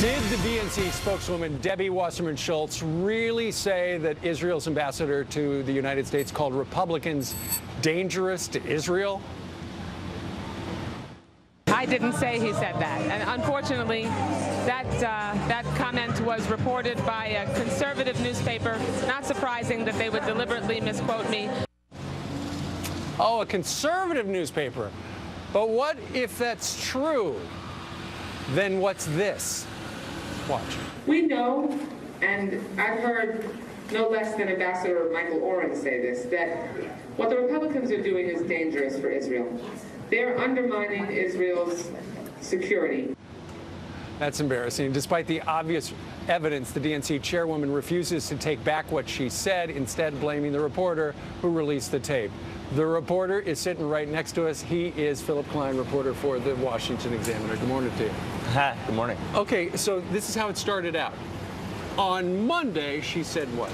Did the DNC spokeswoman Debbie Wasserman Schultz really say that Israel's ambassador to the United States called Republicans dangerous to Israel? I didn't say he said that, and unfortunately, that comment was reported by a conservative newspaper. Not surprising that they would deliberately misquote me. Oh, a conservative newspaper. But what if that's true? Then what's this? Watch. We know, and I've heard no less than Ambassador Michael Oren say this, that what the Republicans are doing is dangerous for Israel. They're undermining Israel's security. That's embarrassing. Despite the obvious evidence, the DNC chairwoman refuses to take back what she said, instead blaming the reporter who released the tape. The reporter is sitting right next to us. He is Philip Klein, reporter for the Washington Examiner. Good morning to you. Hi, good morning. Okay, so this is how it started out. On Monday, she said what?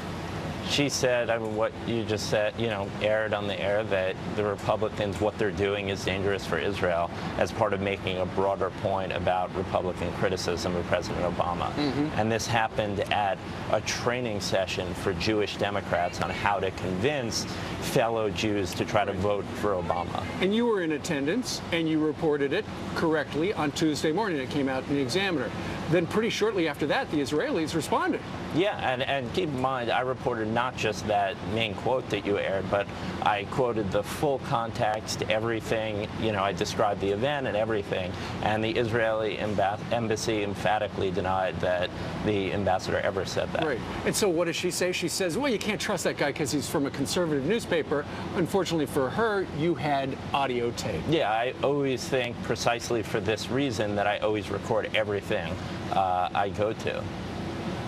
She said, I mean, what you just said, aired on the air, that the Republicans, what they're doing is dangerous for Israel, as part of making a broader point about Republican criticism of President Obama. And this happened at a training session for Jewish Democrats on how to convince fellow Jews to try to vote for Obama. And you were in attendance, and you reported it correctly on Tuesday morning. It came out in the Examiner. Then pretty shortly after that, the Israelis responded. Yeah, and keep in mind, I reported not just that main quote that you aired, but I quoted the full context, everything, I described the event and everything, and the Israeli embassy emphatically denied that the ambassador ever said that. Right. And so what does she say? She says, well, you can't trust that guy because he's from a conservative newspaper. Unfortunately for her, you had audio tape. Yeah, I always think precisely for this reason that I always record everything I go to.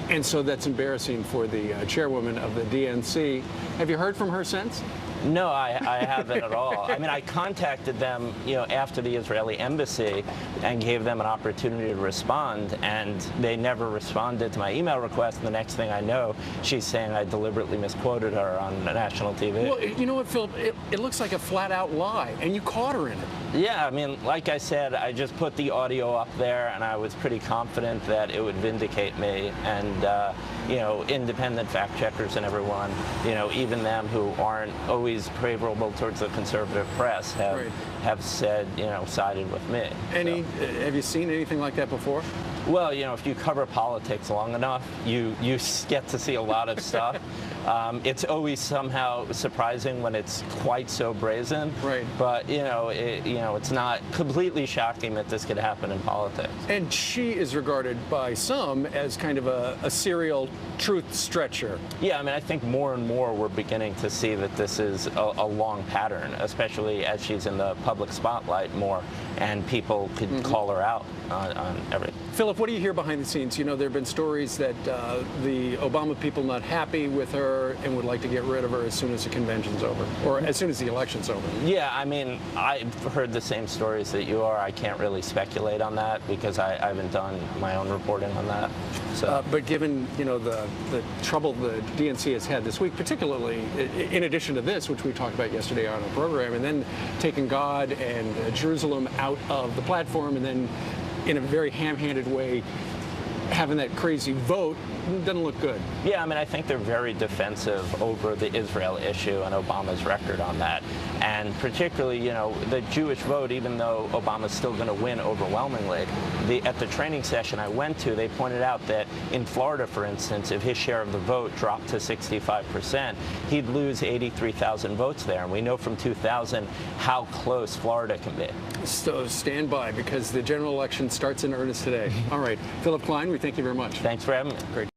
And so that's embarrassing for the chairwoman of the DNC. Have you heard from her since? No, I haven't at all. I mean, I contacted them, after the Israeli embassy and gave them an opportunity to respond, and they never responded to my email request. And the next thing I know, she's saying I deliberately misquoted her on national TV. Well, you know what, Philip? It looks like a flat-out lie, and you caught her in it. Yeah, I mean, like I said, I just put the audio up there, and I was pretty confident that it would vindicate me. And, independent fact checkers and everyone, even them who aren't always favorable towards the conservative press have said, sided with me. Have you seen anything like that before? Well, if you cover politics long enough, you get to see a lot of stuff. It's always somehow surprising when it's quite so brazen. Right. But it's not completely shocking that this could happen in politics. And she is regarded by some as kind of a serial truth stretcher. Yeah, I mean, I think more and more we're beginning to see that this is a long pattern, especially as she's in the public spotlight more, and people could call her out on everything. Philip, what do you hear behind the scenes? There have been stories that the Obama people not happy with her and would like to get rid of her as soon as the convention's over, or as soon as the election's over. Yeah, I mean, I've heard the same stories that you are. I can't really speculate on that because I haven't done my own reporting on that. So. But given, the trouble the DNC has had this week, particularly in addition to this, which we talked about yesterday on our program, and then taking God and Jerusalem out of the platform, and then in a very ham-handed way having that crazy vote, doesn't look good. Yeah, I mean, I think they're very defensive over the Israel issue and Obama's record on that. And particularly, the Jewish vote, even though Obama's still going to win overwhelmingly, at the training session I went to, they pointed out that in Florida, for instance, if his share of the vote dropped to 65%, he'd lose 83,000 votes there. And we know from 2000 how close Florida can be. So stand by, because the general election starts in earnest today. All right, Philip Klein, we thank you very much. Thanks for having me. Great.